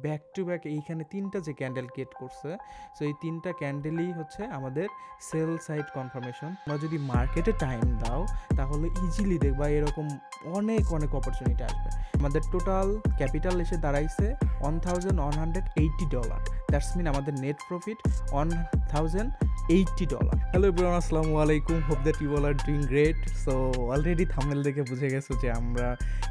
Back to back এইখানে 3টা যে ক্যান্ডেল ক্রিয়েট করছে, সো এই 3টা ক্যান্ডেলই হচ্ছে আমাদের সেল সাইড কনফার্মেশন। তোমরা যদি মার্কেটে টাইম দাও তাহলে ইজিলি দেখবা এরকম অনেক অনেক অপরচুনিটি আসবে। আমাদের টোটাল ক্যাপিটাল এসে দাঁড়াইছে $1180। দ্যাটস মিন আমাদের নেট প্রফিট $1080। হ্যালো এভরিওয়ান, আসসালামু আলাইকুম। Hope that you all are doing great. So already thumbnail দেখে বুঝে গেছো যে আমরা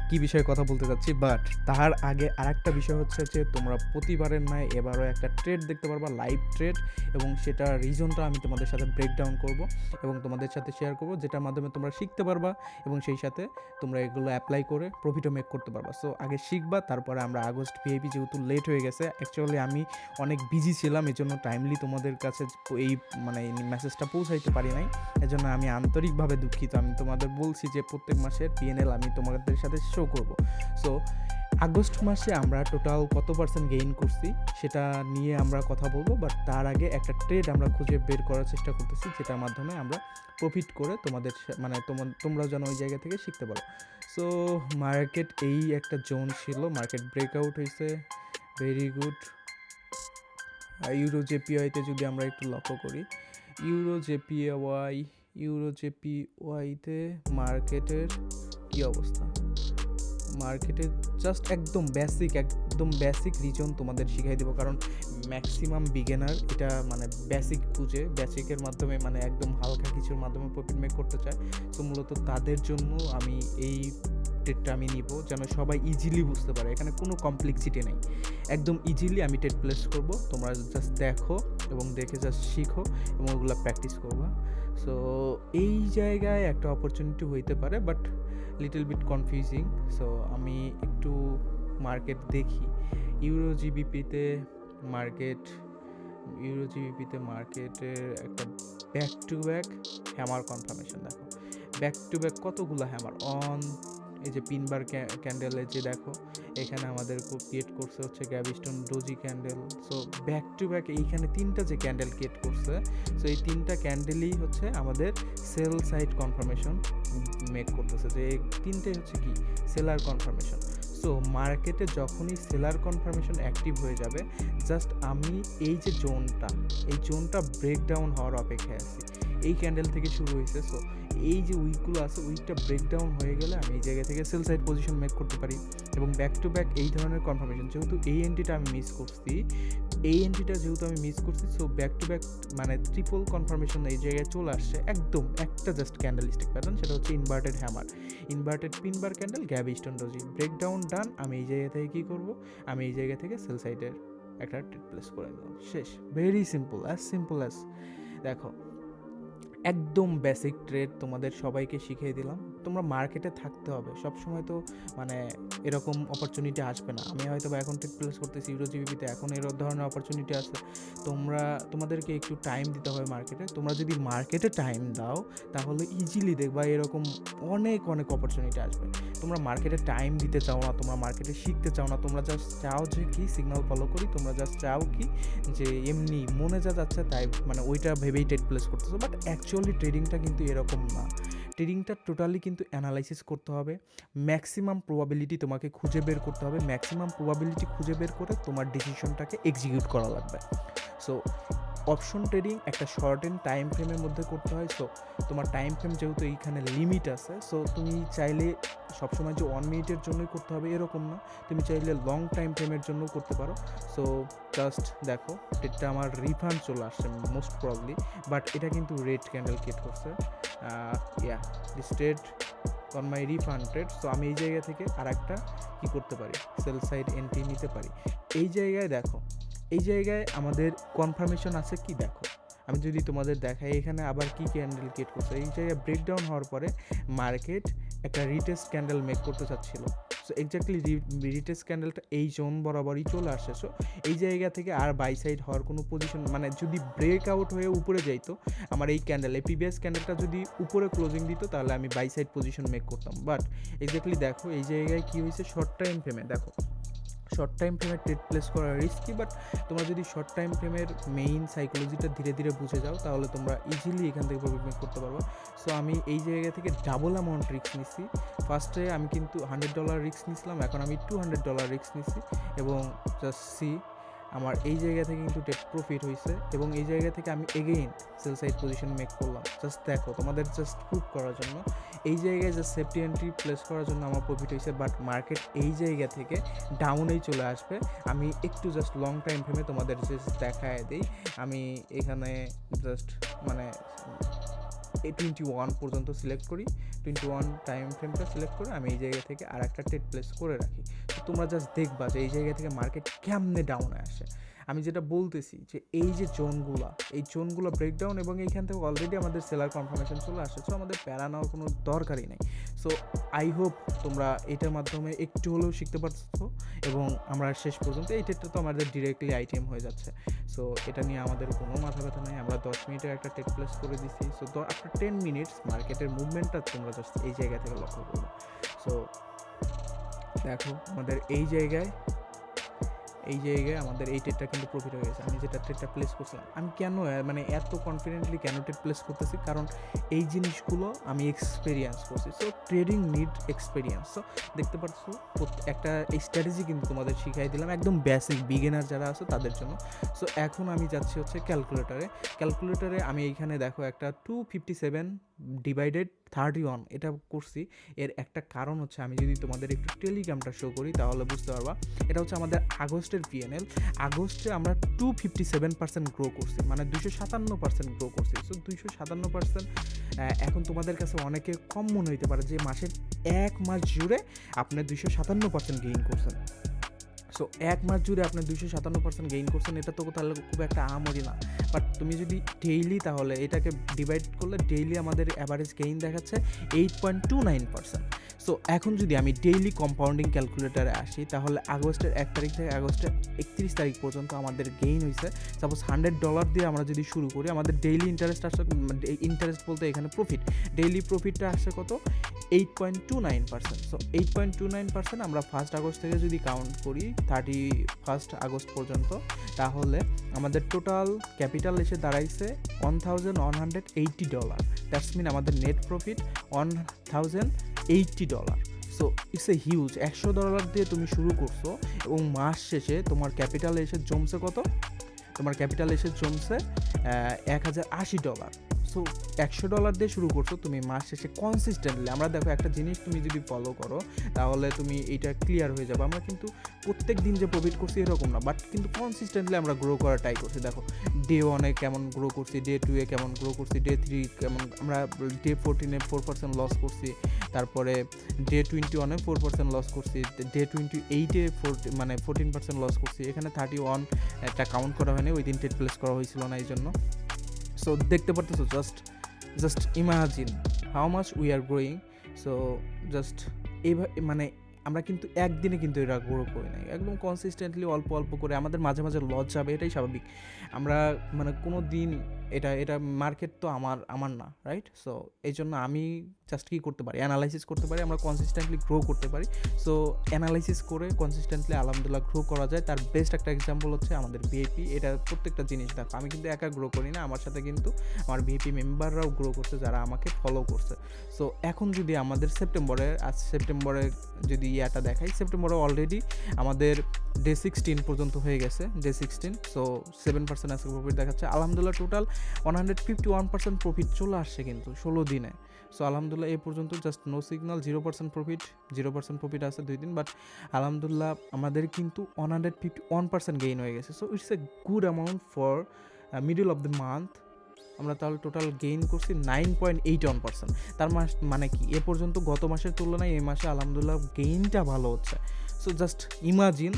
কি বিষয়ে কথা বলতে যাচ্ছি, বাট তার আগে আরেকটা বিষয় হচ্ছে যে তোমরা প্রতিবারের নয় এবারও একটা ট্রেড দেখতে পারবা, লাইভ ট্রেড, এবং সেটার রিজনটা আমি তোমাদের সাথে ব্রেকডাউন করব এবং তোমাদের সাথে শেয়ার করব, যেটার মাধ্যমে তোমরা শিখতে পারবা এবং সেই সাথে তোমরা এগুলো অ্যাপ্লাই করে প্রফিটও মেক করতে পারবা। সো আগে শিখবা, তারপরে আমরা আগস্ট ভিআইপি, যেহেতু লেট হয়ে গেছে, অ্যাকচুয়ালি আমি অনেক বিজি ছিলাম, এই জন্য টাইমলি তোমাদের কাছে এই মেসেজটা পৌঁছাইতে পারি নাই, এজন্য আমি আন্তরিকভাবে দুঃখিত। আমি তোমাদের বলছি যে প্রত্যেক মাসের পিএনএল আমি তোমাদের সাথে শো করব। সো আগস্ট মাসে আমরা টোটাল কত পার্সেন্ট গেইন করছি সেটা নিয়ে আমরা কথা বলবো, বাট তার আগে একটা ট্রেড আমরা খুঁজে বের করার চেষ্টা করতেছি, যেটার মাধ্যমে আমরা প্রফিট করে তোমাদের তোমরাও যেন ওই জায়গা থেকে শিখতে পারো। সো মার্কেট এই একটা জোন ছিল, মার্কেট ব্রেকআউট হয়েছে, ভেরি গুড। ইউরো জেপিওয়াইতে যদি আমরা একটু লক্ষ্য করি, ইউরো জেপিওয়াইতে মার্কেটের কি অবস্থা, মার্কেটে জাস্ট একদম বেসিক রিজন তোমাদের শিখাই দেবো, কারণ ম্যাক্সিমাম বিগিনার এটা বেসিক খুঁজে, বেসিকের মাধ্যমে একদম হালকা কিছুর মাধ্যমে প্রফিট মেক করতে চায়। তো মূলত তাদের জন্য আমি এই ট্রেডটা আমি নিব, যেন সবাই ইজিলি বুঝতে পারে, এখানে কোনো কমপ্লেক্সিটি নেই, একদম ইজিলি আমি ট্রেড প্লেস করব। তোমরা জাস্ট দেখো এবং দেখে জাস্ট শিখো এবং ওগুলো প্র্যাকটিস করবা। সো এই জায়গায় একটা অপরচুনিটি হইতে পারে, but little bit confusing. So আমি একটু মার্কেট দেখি। ইউরো জিবিপিতে মার্কেটের একটা back to back hammer confirmation দেখো, ব্যাক টু ব্যাক কতগুলো হ্যামার অন, এই যে পিনবার ক্যান্ডেলে যে দেখো এখানে আমাদের ক্রিয়েট করছে হচ্ছে gravestone doji candle. So back to back এইখানে 3টা যে ক্যান্ডেল ক্রিয়েট করছে, সো এই 3টা ক্যান্ডেলই হচ্ছে আমাদের সেল সাইড কনফার্মেশন মেক করতেছে, যে এই 3টাই হচ্ছে কি সেলার কনফার্মেশন। সো মার্কেটে যখনই সেলার কনফার্মেশন অ্যাক্টিভ হয়ে যাবে, জাস্ট আমি এই যে জোনটা ব্রেকডাউন হওয়ার অপেক্ষায় আছি। এই ক্যান্ডেল থেকে শুরু হয়েছে, সো এই যে উইকগুলো আছে, উইকটা ব্রেকডাউন হয়ে গেলে আমি এই জায়গা থেকে সেল সাইড পজিশন মেক করতে পারি। এবং ব্যাক টু ব্যাক এই ধরনের কনফার্মেশন, যেহেতু এই এন্ট্রিটা আমি মিস করছি, so back to back triple confirmation এই জায়গায় চলে আসছে, একদম একটা জাস্ট ক্যান্ডেল স্টিক প্যাটার্ন, সেটা হচ্ছে inverted hammer, inverted pin bar candle, gravestone doji breakdown done. আমি এই জায়গা থেকে কী করবো, আমি এই জায়গা থেকে সেল সাইডের একটা ট্রেড প্লেস করে নেব, শেষ। ভেরি সিম্পল অ্যাজ দেখো, একদম বেসিক ট্রেড তোমাদের সবাইকে শিখিয়ে দিলাম। তোমরা মার্কেটে থাকতে হবে সবসময়, তো এরকম অপরচুনিটি আসবে না। আমি হয়তো বা এখন ট্রেড প্লেস করতেছি ইউরো জিবিপিতে, এখন এর ধরনের অপরচুনিটি আছে। তোমাদেরকে একটু টাইম দিতে হবে মার্কেটে। তোমরা যদি মার্কেটে টাইম দাও তাহলে ইজিলি দেখবা এরকম অনেক অনেক অপরচুনিটি আসবে। তোমরা মার্কেটে টাইম দিতে চাও না, তোমরা মার্কেটে শিখতে চাও না, তোমরা জাস্ট চাও যে কি সিগন্যাল ফলো করি, তোমরা জাস্ট চাও কি যে এমনি মনে যা যাচ্ছে তাই ওইটা ভেবেই ট্রেড প্লেস করতেছো, বাট অ্যাকচুয়ালি ট্রেডিংটা কিন্তু এরকম না। ট্রেডিংটা টোটালি কিন্তু অ্যানালাইসিস করতে হবে, ম্যাক্সিমাম প্রবাবিলিটি তোমাকে খুঁজে বের করতে হবে, ম্যাক্সিমাম প্রবাবিলিটি খুঁজে বের করে তোমার ডিসিশনটাকে এক্সিকিউট করা লাগবে। সো অপশন ট্রেডিং একটা শর্টেন টাইম ফ্রেমের মধ্যে করতে হয়। সো তোমার টাইম ফ্রেম যেহেতু এইখানে লিমিট আছে, সো তুমি চাইলে সবসময় যে 1 মিনিটের জন্যই করতে হবে এরকম না, তুমি চাইলে লং টাইম ফ্রেমের জন্যও করতে পারো। সো জাস্ট দেখো, ট্রেডটা আমার রিফান্ড চলে আসছে মোস্ট প্রবলি, বাট এটা কিন্তু রেড ক্যান্ডেল ক্রিয়েট করছে, this trade on my refunded. So আমি এই জায়গা থেকে আর একটা কী করতে পারি, সেল সাইড এন্ট্রি নিতে পারি। এই জায়গায় দেখো, এই জায়গায় আমাদের কনফার্মেশন আছে কি দেখো, আমি যদি তোমাদের দেখাই এখানে আবার কি ক্যান্ডেল ক্রিয়েট করছে, এই জায়গায় ব্রেকডাউন হওয়ার পরে মার্কেট একটা রিটেস্ট ক্যান্ডেল মেক করতে চাচ্ছিল। সো এক্স্যাক্টলি রিটেস্ট ক্যান্ডেলটা এই জোন বরাবরই চলে আসছে। সো এই জায়গা থেকে আর বাই সাইড হওয়ার কোনো পজিশন, যদি ব্রেক আউট হয়ে উপরে যাইতো, আমার এই প্রিভিয়াস ক্যান্ডেলটা যদি উপরে ক্লোজিং দিত, তাহলে আমি বাই সাইড পজিশন মেক করতাম। বাট এক্স্যাক্টলি দেখো এই জায়গায় কী হয়েছে, শর্ট টাইম ফ্রেমে দেখো, শর্ট টাইম ফ্রেমে ট্রেড প্লেস করা রিস্কি, বাট তোমরা যদি শর্ট টাইম ফ্রেমের মেইন সাইকোলজিটা ধীরে ধীরে বুঝে যাও তাহলে তোমরা ইজিলি এখান থেকে প্রফিট মেক করতে পারবে। সো আমি এই জায়গা থেকে ডাবল অ্যামাউন্ট রিস্ক নিচ্ছি। ফার্স্টে আমি কিন্তু $100 রিস্ক নিয়েছিলাম, এখন আমি $200 রিস্ক নিচ্ছি এবং জাস্ট সি আমার এই জায়গা থেকে কিন্তু টেক প্রফিট হয়েছে এবং এই জায়গা থেকে আমি again sell side position make করলাম। জাস্ট দেখো, তোমাদের জাস্ট প্রুভ করার জন্য এই জায়গায় জাস্ট সেফটি এন্ট্রি প্লেস করার জন্য আমার প্রফিট হয়েছে, বাট মার্কেট এই জায়গা থেকে ডাউনেই চলে আসবে। আমি একটু জাস্ট লং টাইম ফ্রেমে তোমাদের জাস্ট দেখায় দিই। আমি এখানে জাস্ট মানে 21 পর্যন্ত সিলেক্ট করি, 21 টাইম ফ্রেমটা সিলেক্ট করে আমি এই জায়গা থেকে আর একটা ট্রেড প্লেস করে রাখি। তো তোমরা জাস্ট দেখবা যে এই জায়গা থেকে মার্কেট কেমনে ডাউনে আসে। আমি যেটা বলতেছি যে এই যে জোনগুলো ব্রেকডাউন এবং এইখান থেকে অলরেডি আমাদের সেলার কনফার্মেশন চলে আসে, সো আমাদের প্যারা নেওয়ার কোনো দরকারই নেই। সো আই হোপ তোমরা এটার মাধ্যমে একটু হলেও শিখতে পারছো এবং আমরা শেষ পর্যন্ত এই ট্রেডটা তো আমাদের ডিরেক্টলি আইটেম হয়ে যাচ্ছে। সো এটা নিয়ে আমাদের কোনো মাথা ব্যথা নেই। আমরা 10 মিনিটের একটা ট্রেড প্লেস করে দিচ্ছি। সো আফটার 10 মিনিটস মার্কেটের মুভমেন্টটা তোমরা জাস্ট এই জায়গা থেকে লক্ষ্য করবো। সো দেখো আমাদের এই জায়গায় আমাদের এই ট্রেডটা কিন্তু প্রফিট হয়ে গেছে। আমি যেটা ট্রেডটা প্লেস করছিলাম, আমি কেন মানে এত কনফিডেন্টলি কেন ট্রেড প্লেস করতেছি, কারণ এই জিনিসগুলো আমি এক্সপেরিয়েন্স করছি। So trading need experience. So দেখতে পাচ্ছ একটা এই স্ট্র্যাটেজি কিন্তু তোমাদের শিখাই দিলাম, একদম বেসিক বিগিনার যারা আছে তাদের জন্য। সো এখন আমি যাচ্ছি হচ্ছে ক্যালকুলেটরে আমি এইখানে দেখো একটা 257/31 এটা করছি। এর একটা কারণ হচ্ছে, আমি যদি তোমাদের একটু টেলিগ্রামটা শো করি তাহলে বুঝতে পারবা। এটা হচ্ছে আমাদের আগস্টের PNL। আগস্টে আমরা 257% গ্রো করছি, মানে 257% গ্রো করছি। সো 257% এখন তোমাদের কাছে অনেকে কম মনে হইতে পারে যে মাসের 1 মাস জুড়ে আপনি 257% গেইন করছেন। সো 1 মাস জুড়ে আপনি 257% গেইন করছেন, এটা তো তাহলে খুব একটা আহামরি না। বাট তুমি যদি ডেইলি, তাহলে এটাকে ডিভাইড করলে ডেইলি আমাদের অ্যাভারেজ গেইন দেখাচ্ছে 8.29%। সো এখন যদি আমি ডেইলি কম্পাউন্ডিং ক্যালকুলেটারে আসি তাহলে আগস্টের 1 তারিখ থেকে আগস্টের 31 তারিখ পর্যন্ত আমাদের গেইন হয়েছে। সাপোজ $100 দিয়ে আমরা যদি শুরু করি, আমাদের ডেইলি ইন্টারেস্ট আসছে, ইন্টারেস্ট বলতে এখানে প্রফিট, ডেইলি প্রফিটটা আসছে কত 8.29%। সো 8.29% আমরা 1 আগস্ট থেকে যদি কাউন্ট করি 31 আগস্ট পর্যন্ত, তাহলে আমাদের টোটাল ক্যাপিটাল এসে দাঁড়াইছে $1,180। দ্যাটস মিন আমাদের net profit $1,080। So it's a huge. $100 দিয়ে তুমি শুরু করছো এবং মাস শেষে তোমার ক্যাপিটাল এসে জমছে কত? তোমার ক্যাপিটাল এসে জমছে $1,080। সো $100 দিয়ে শুরু করছো তুমি, মাস শেষে কনসিস্টেন্টলি, আমরা দেখো একটা জিনিস তুমি যদি ফলো করো তাহলে তুমি এইটা ক্লিয়ার হয়ে যাবে। আমরা কিন্তু প্রত্যেক দিন যে প্রফিট করছি এরকম না, বাট কিন্তু কনসিস্টেন্টলি আমরা গ্রো করার ট্রাই করছি। দেখো ডে 1-এ কেমন গ্রো করছি, ডে 2-এ কেমন গ্রো করছি, ডে 3 কেমন, আমরা ডে 14-এ 4% লস করছি, তারপরে ডে 21-এ 4% লস করছি, ডে 28-এ 14% লস করছি। এখানে 31 একটা কাউন্ট করা হয়নি, ওই দিন ট্রেড প্লেস করা হয়েছিল না এই জন্য। সো দেখতে পারতেছো, just imagine how much we are growing. So just এইভাবে মানে আমরা কিন্তু একদিনে কিন্তু এটা গ্রো করি নাই, একদম কনসিস্টেন্টলি অল্প অল্প করে। আমাদের মাঝে মাঝে লস যাবে, এটাই স্বাভাবিক। আমরা মানে কোনো দিন এটা মার্কেট তো আমার না, রাইট? সো এই জন্য আমি জাস্ট কী করতে পারি, অ্যানালাইসিস করতে পারি, আমরা কনসিস্টেন্টলি গ্রো করতে পারি। সো অ্যানালাইসিস করে কনসিস্টেন্টলি আলহামদুলিল্লাহ গ্রো করা যায়। তার বেস্ট একটা এক্সাম্পল হচ্ছে আমাদের ভিআইপি। এটা প্রত্যেকটা জিনিস দেখো, আমি কিন্তু একা গ্রো করি না, আমার সাথে কিন্তু আমার ভিআইপি মেম্বাররাও গ্রো করছে যারা আমাকে ফলো করছে। সো এখন যদি আমাদের সেপ্টেম্বরের যদি ইয়াটা দেখাই, সেপ্টেম্বরে অলরেডি আমাদের ডে 16 পর্যন্ত হয়ে গেছে, ডে 16। সো 7% আজকে প্রফিট দেখাচ্ছে আলহামদুলিল্লাহ। টোটাল 151% প্রফিট চলে আসছে কিন্তু 16 দিনে। সো আলহামদুলিল্লাহ এই পর্যন্ত জাস্ট নো সিগনাল, 0% প্রফিট আছে 2 দিন, বাট আলহামদুলিল্লাহ আমাদের কিন্তু 151% গেইন হয়ে গেছে। So it's a good amount for middle of the month. আমরা তাহলে টোটাল গেইন করছি 9.81%। তার মানে কি, এ পর্যন্ত গত মাসের তুলনায় এই মাসে আলহামদুলিল্লাহ গেইনটা ভালো হচ্ছে। So just imagine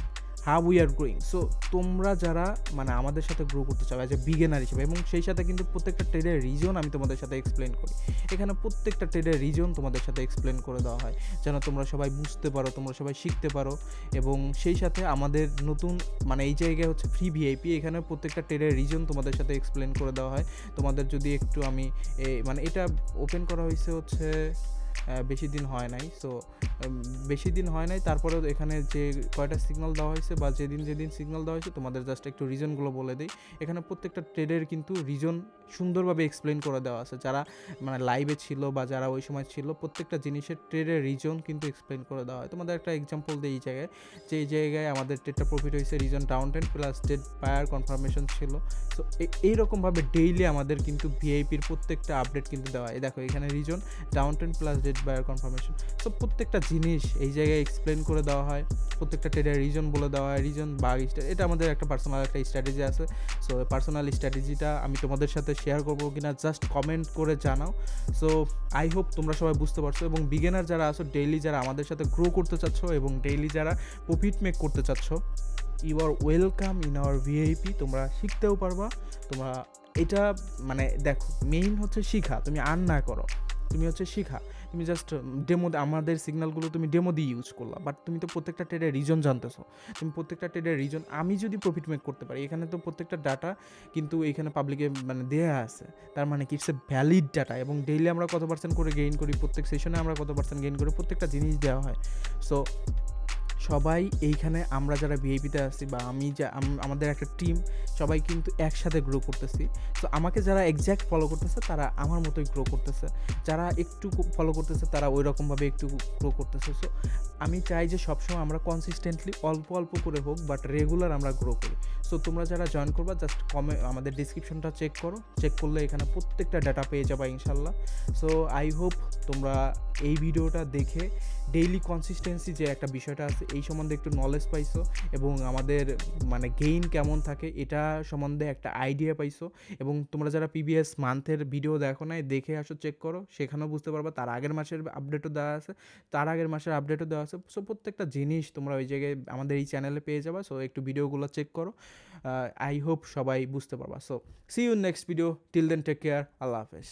how we are growing. So তোমরা যারা মানে আমাদের সাথে গ্রো করতে চাও অ্যাজ এ বিগিনার হিসেবে, এবং সেই সাথে কিন্তু প্রত্যেকটা ট্রেডের রিজন আমি তোমাদের সাথে এক্সপ্লেন করি। এখানে প্রত্যেকটা ট্রেডের রিজন তোমাদের সাথে এক্সপ্লেন করে দেওয়া হয় যেন তোমরা সবাই বুঝতে পারো, তোমরা সবাই শিখতে পারো। এবং সেই সাথে আমাদের নতুন মানে এই জায়গায় হচ্ছে ফ্রি ভিআইপি, এখানে প্রত্যেকটা ট্রেডের রিজন তোমাদের সাথে এক্সপ্লেন করে দেওয়া হয়। তোমাদের যদি একটু আমি মানে এটা ওপেন করা হয়েছে হচ্ছে বেশি দিন হয় নাই। সো বেশি দিন হয় নাই, তারপরেও এখানে যে কয়টা সিগন্যাল দেওয়া হয়েছে বা যেদিন সিগন্যাল দেওয়া হয়েছে তোমাদের জাস্ট একটু রিজনগুলো বলে দিই। এখানে প্রত্যেকটা ট্রেডের কিন্তু রিজন সুন্দরভাবে এক্সপ্লেন করে দেওয়া আছে। যারা মানে লাইভে ছিল বা যারা ওই সময় ছিল, প্রত্যেকটা জিনিসের ট্রেডের রিজন কিন্তু এক্সপ্লেন করে দেওয়া হয়। তোমাদের একটা এক্সাম্পল দিই এই জায়গায়, যে এই জায়গায় আমাদের ট্রেডটা প্রফিট হয়েছে, reason down ten plus trade buyer confirmation ছিল। সো এইরকমভাবে ডেইলি আমাদের কিন্তু ভিআইপির প্রত্যেকটা আপডেট কিন্তু দেওয়া হয়। দেখো এখানে reason down ten plus trade buyer confirmation. So প্রত্যেকটা জিনিস এই জায়গায় এক্সপ্লেন করে দেওয়া হয়, প্রত্যেকটা ট্রেডের রিজন বলে দেওয়া হয়, রিজন বাগ এটা আমাদের একটা পার্সোনাল একটা স্ট্র্যাটেজি আছে। সো পার্সোনাল স্ট্র্যাটেজিটা আমি তোমাদের সাথে শেয়ার করবো কিনা জাস্ট কমেন্ট করে জানাও। সো আই হোপ তোমরা সবাই বুঝতে পারছো, এবং বিগিনার যারা আছো, ডেইলি যারা আমাদের সাথে গ্রো করতে চাচ্ছ এবং ডেইলি যারা প্রফিট মেক করতে চাচ্ছ, you are welcome in our VIP. তোমরা শিখতেও পারবা। তোমরা এটা মানে দেখো, মেইন হচ্ছে শিখা, তুমি আর্ন না করো, তুমি হচ্ছে শিখা। তুমি জাস্ট ডেমো, আমাদের সিগন্যালগুলো তুমি ডেমো দিয়ে ইউজ করলা, বাট তুমি তো প্রত্যেকটা ট্রেডের রিজন জানতেছো। তুমি প্রত্যেকটা ট্রেডের রিজন, আমি যদি প্রফিট মেক করতে পারি, এখানে তো প্রত্যেকটা ডাটা কিন্তু এখানে পাবলিকে মানে দেয়া আছে, তার মানে কি ইটস এ ভ্যালিড ডাটা। এবং ডেইলি আমরা কত পার্সেন্ট করে গেইন করি, প্রত্যেক সেশনে আমরা কত পার্সেন্ট গেইন করি, প্রত্যেকটা জিনিস দেওয়া হয়। সো সবাই এইখানে আমরা যারা ভিআইপিতে আসছি বা আমি যা আমাদের একটা টিম, সবাই কিন্তু একসাথে গ্রো করতেছি। তো আমাকে যারা এক্স্যাক্ট ফলো করতেছে তারা আমার মতোই গ্রো করতেছে, যারা একটু ফলো করতেছে তারা ওই রকমভাবে একটু গ্রো করতেছে। সো আমি চাই যে সবসময় আমরা কনসিস্টেন্টলি অল্প অল্প করে হোক বাট রেগুলার আমরা গ্রো করি। সো তোমরা যারা জয়েন করবা জাস্ট আমাদের ডিসক্রিপশনটা চেক করো, চেক করলে এখানে প্রত্যেকটা ডাটা পেয়ে যাবা ইনশাল্লাহ। সো আই হোপ তোমরা এই ভিডিওটা দেখে ডেইলি কনসিস্টেন্সি যে একটা বিষয়টা আছে এই সম্বন্ধে একটু নলেজ পাইছো, এবং আমাদের মানে গেইন কেমন থাকে এটা সম্বন্ধে একটা আইডিয়া পাইছো। এবং তোমরা যারা প্রিভিয়াস মান্থের ভিডিও দেখো নাই, দেখে আসো, চেক করো, সেখানেও বুঝতে পারবা। তার আগের মাসের আপডেটও দেওয়া আছে, তার আগের মাসের আপডেটও দেওয়া আছে। সো প্রত্যেকটা জিনিস তোমরা ওই জায়গায় আমাদের এই চ্যানেলে পেয়ে যাবা। সো একটু ভিডিওগুলো চেক করো, আই হোপ সবাই বুঝতে পারবা। So see you next video, till then take care, আল্লাহ হাফেজ।